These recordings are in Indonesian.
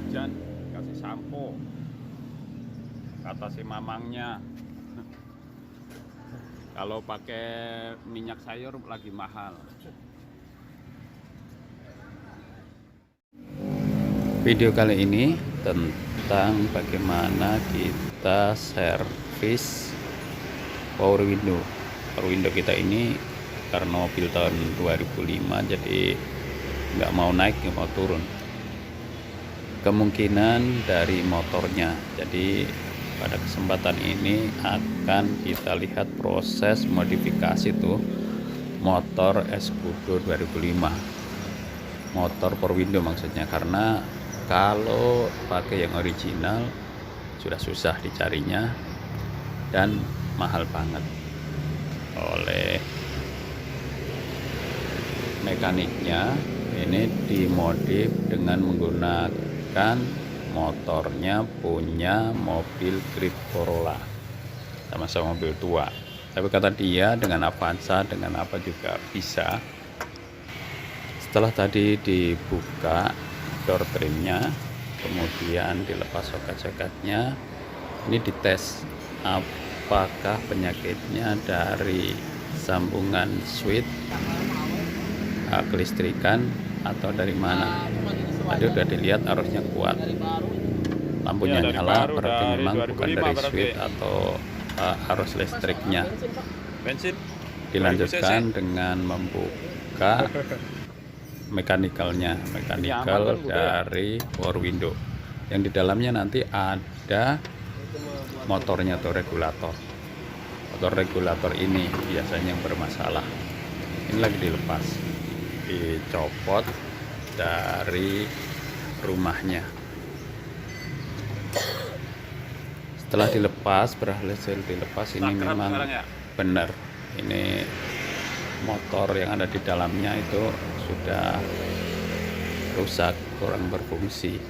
hujan kasih sampo, kata si mamangnya. Kalau pakai minyak sayur lagi mahal. Video kali ini tentang bagaimana kita servis power window. Power window kita ini karena mobil tahun 2005, jadi nggak mau naik, nggak mau turun. Kemungkinan dari motornya. Jadi pada kesempatan ini akan kita lihat proses modifikasi tuh motor Escudo 2005, motor power window maksudnya, karena kalau pakai yang original sudah susah dicarinya dan mahal banget. Oleh mekaniknya ini dimodif dengan menggunakan motornya punya mobil Grid Corolla, sama-sama mobil tua. Tapi kata dia dengan Avanza, dengan apa juga bisa. Setelah tadi dibuka door trimnya, kemudian dilepas soket-soketnya, ini dites apakah penyakitnya dari sambungan switch kelistrikan atau dari mana. Tadi udah dilihat arusnya kuat, lampunya nyala, berarti memang bukan dari switch atau arus listriknya. Dilanjutkan dengan membuka mekanikal dari power window, yang di dalamnya nanti ada motornya atau regulator. Motor regulator ini biasanya yang bermasalah. Ini lagi dilepas, dicopot dari rumahnya. Setelah dilepas, berhasil dilepas, ini memang benar, ini motor yang ada di dalamnya itu sudah rusak, kurang berfungsi.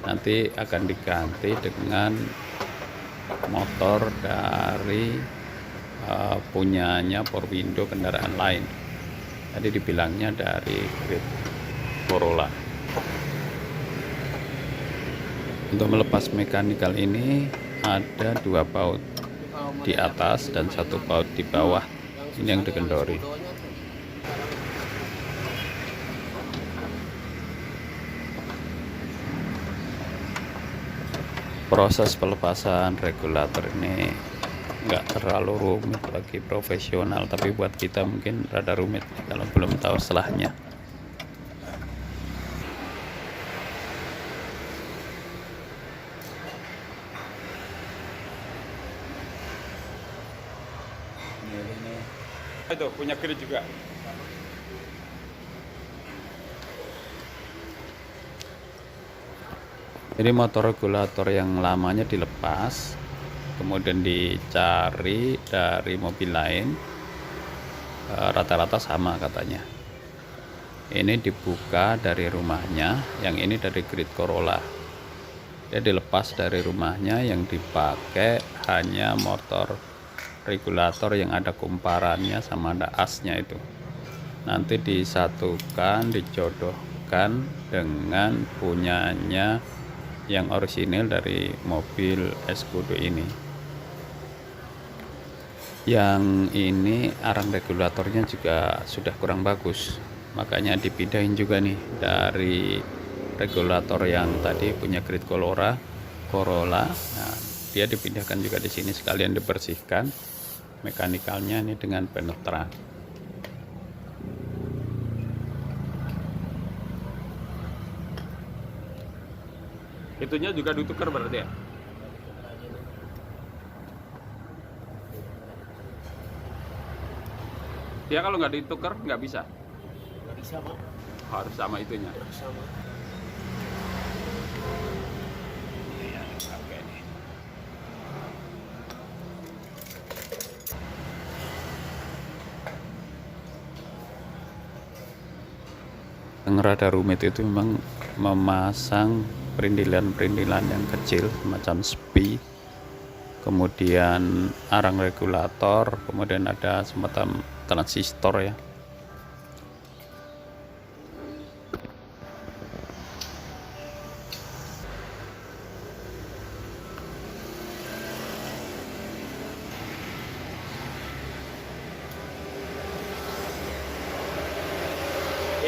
Nanti akan diganti dengan motor dari punyanya power window kendaraan lain. Tadi dibilangnya dari Grid Corolla. Untuk melepas mekanikal ini ada 2 baut di atas dan 1 baut di bawah. Ini yang dikendori. Proses pelepasan regulator ini nggak terlalu rumit bagi profesional, tapi buat kita mungkin rada rumit kalau belum tahu selahnya. Itu punya grid juga. Jadi motor regulator yang lamanya dilepas, kemudian dicari dari mobil lain, rata-rata sama katanya. Ini dibuka dari rumahnya, yang ini dari Grid Corolla. Dia dilepas dari rumahnya, yang dipakai hanya motor regulator yang ada kumparannya sama ada asnya itu. Nanti disatukan, dijodohkan dengan punyanya yang orisinil dari mobil Escudo ini. Yang ini arang regulatornya juga sudah kurang bagus, makanya dipindahin juga nih dari regulator yang tadi punya Grid Corolla. Nah, dia dipindahkan juga di sini, sekalian dibersihkan mekanikalnya ini dengan penetran. Itunya juga ditukar berarti ya? Dia kalau nggak ditukar nggak bisa? Nggak bisa, Pak. Harus sama itunya? Harus sama. Iya, oke nih. Yang rada rumit itu memang memasang perindilan-perindilan yang kecil semacam spi, kemudian arang regulator, kemudian ada semacam transistor ya.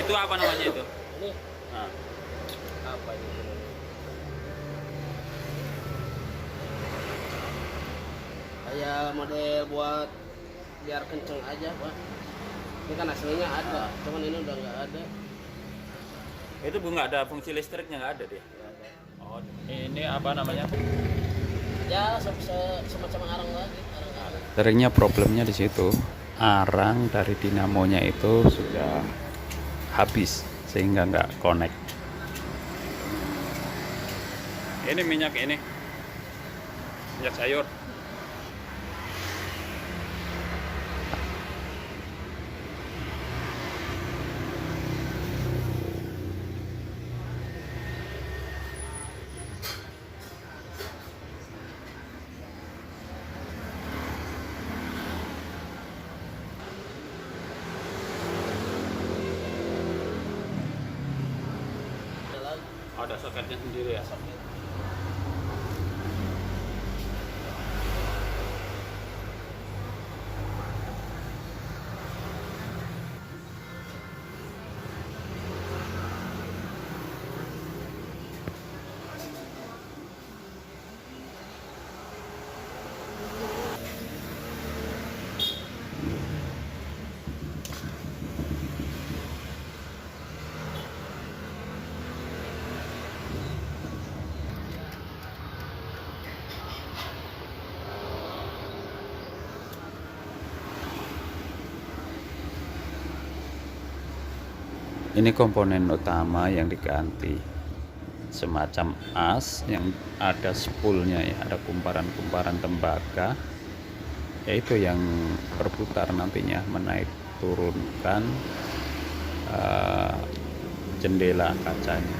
Itu apa namanya itu? Ini Nah, apa ini? Kayak model buat biar kenceng aja, Pak. Ini kan aslinya ada, cuman ini udah nggak ada. itu nggak ada fungsi listriknya, nggak ada dia. Nggak ada. Oh, ini apa namanya? Ya semacam arang lagi, arang-arang. Seringnya problemnya di situ. Arang dari dinamonya itu sudah habis sehingga nggak connect. Ini minyak sayur. Ada lagi. Oh, ada soketnya sendiri ya. Ini komponen utama yang diganti, semacam as yang ada spoolnya ya, ada kumparan-kumparan tembaga, yaitu yang berputar nantinya menaik turunkan jendela kacanya.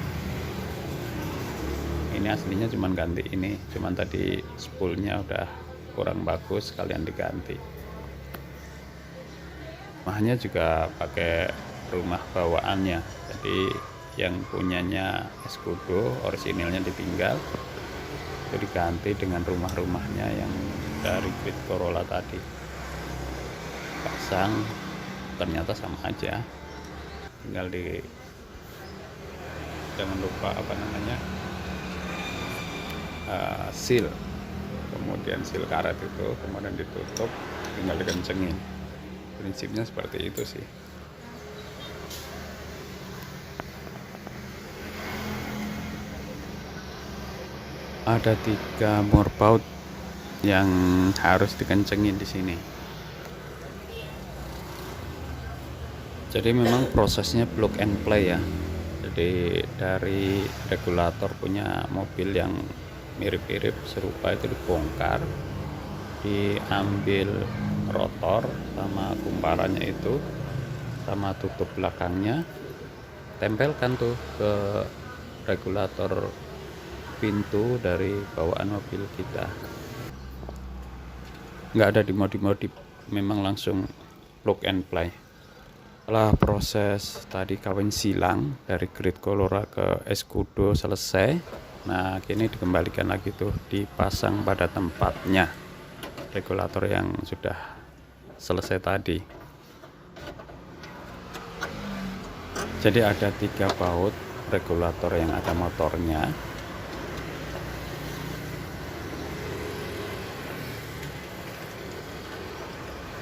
Ini aslinya cuman ganti ini, cuman tadi spoolnya udah kurang bagus, kalian diganti. Rumahnya juga pakai rumah bawaannya, jadi yang punyanya Escudo orisinilnya ditinggal, itu diganti dengan rumah-rumahnya yang dari Grid Corolla tadi pasang, ternyata sama aja, tinggal jangan lupa apa namanya, seal, kemudian seal karet itu kemudian ditutup, tinggal dikencengin. Prinsipnya seperti itu sih. Ada 3 murbaut yang harus dikencengin di sini. Jadi memang prosesnya plug and play ya. Jadi dari regulator punya mobil yang mirip-mirip serupa itu dibongkar, diambil rotor sama kumparannya itu sama tutup belakangnya, tempelkan tuh ke regulator pintu dari bawaan mobil kita. Nggak ada dimodif-modif, memang langsung plug and play. Setelah proses tadi kawin silang dari Grid Corolla ke Escudo selesai, nah kini dikembalikan lagi tuh, dipasang pada tempatnya regulator yang sudah selesai tadi. Jadi ada 3 baut regulator yang ada motornya.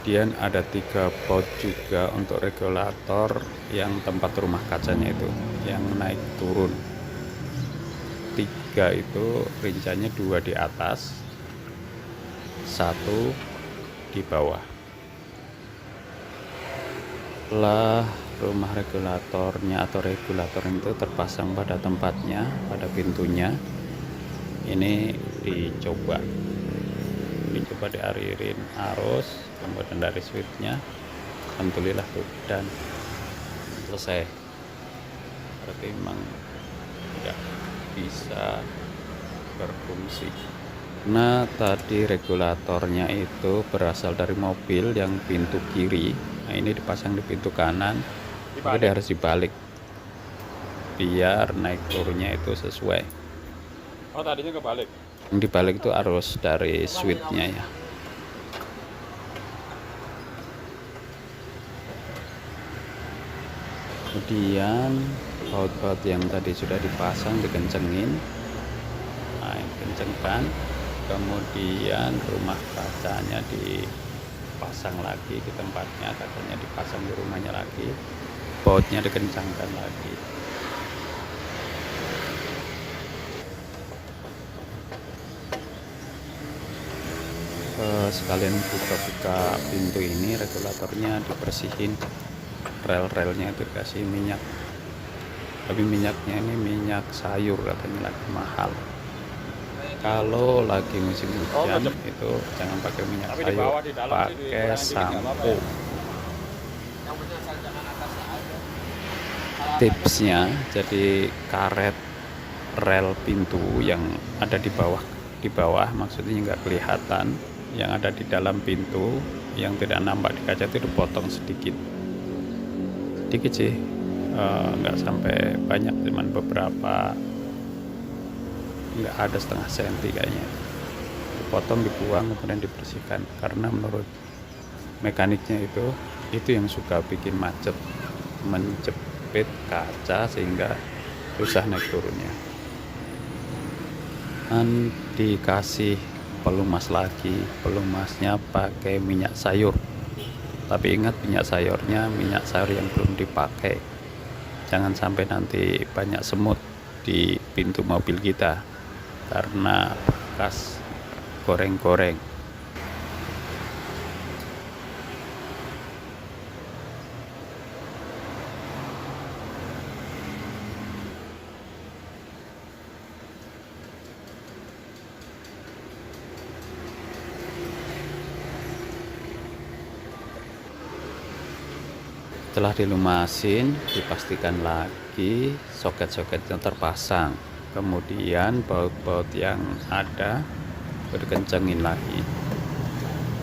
Kemudian ada 3 baut juga untuk regulator yang tempat rumah kacanya itu, yang naik turun. 3 itu rinciannya 2 di atas, 1 di bawah. Setelah rumah regulatornya atau regulator itu terpasang pada tempatnya, pada pintunya, ini dicoba dialirin arus, kemudian dari switchnya alhamdulillah tuh, dan selesai. Berarti memang tidak bisa berfungsi. Nah tadi regulatornya itu berasal dari mobil yang pintu kiri, nah ini dipasang di pintu kanan, jadi harus dibalik biar naik turunnya itu sesuai. Oh tadinya kebalik. Yang dibalik itu arus dari switchnya ya. Kemudian baut-baut yang tadi sudah dipasang dikencengin, nah dikencengkan. Kemudian rumah kacanya dipasang lagi di tempatnya, kacanya dipasang di rumahnya lagi, bautnya dikencangkan lagi. Sekalian buka-buka pintu ini, regulatornya dibersihin, rel-relnya itu dikasih minyak, tapi minyaknya ini minyak sayur, katanya lagi mahal. Kalau lagi musim hujan itu jangan pakai minyak Tapi di sayur, bawah, di dalam sih, pakai dikurangi dikit nggak apa-apa sampo. ya. Yang penting asal jangan atasnya aja. Tipsnya, jadi karet rel pintu yang ada di bawah maksudnya nggak kelihatan, yang ada di dalam pintu yang tidak nampak di kaca itu dipotong sedikit sih, nggak sampai banyak, cuman beberapa, nggak ada setengah senti kayaknya, dipotong, dibuang, kemudian dibersihkan, karena menurut mekaniknya itu yang suka bikin macet, menjepit kaca sehingga susah naik turunnya. Dan dikasih pelumas lagi, pelumasnya pakai minyak sayur, tapi ingat minyak sayurnya minyak sayur yang belum dipakai, jangan sampai nanti banyak semut di pintu mobil kita karena bekas goreng-goreng. Setelah dilumasin, dipastikan lagi soket-soketnya terpasang, kemudian baut-baut yang ada dikencengin lagi,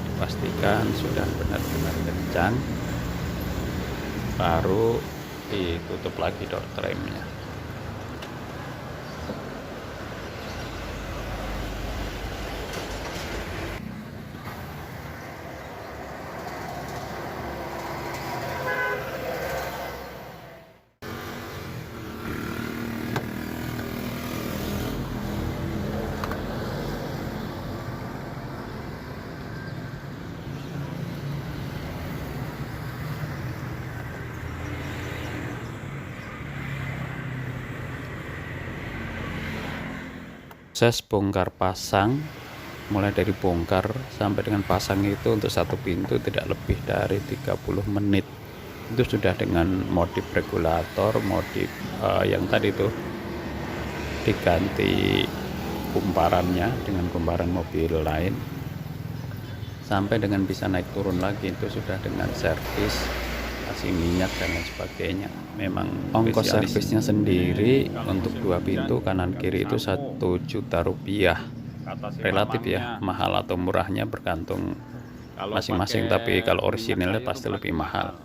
dipastikan sudah benar-benar kencang, baru ditutup lagi door trimnya. Proses bongkar pasang, mulai dari bongkar sampai dengan pasang itu untuk satu pintu tidak lebih dari 30 menit. Itu sudah dengan modif regulator, modif yang tadi itu diganti kumparannya dengan kumparan mobil lain, sampai dengan bisa naik turun lagi itu sudah dengan servis, kasih minyak dan lain sebagainya. Memang ongkos servisnya sendiri untuk 2 pintu kanan kiri itu 1 juta rupiah. Relatif ya, mahal atau murahnya bergantung masing-masing, tapi kalau orisinilnya pasti lebih mahal.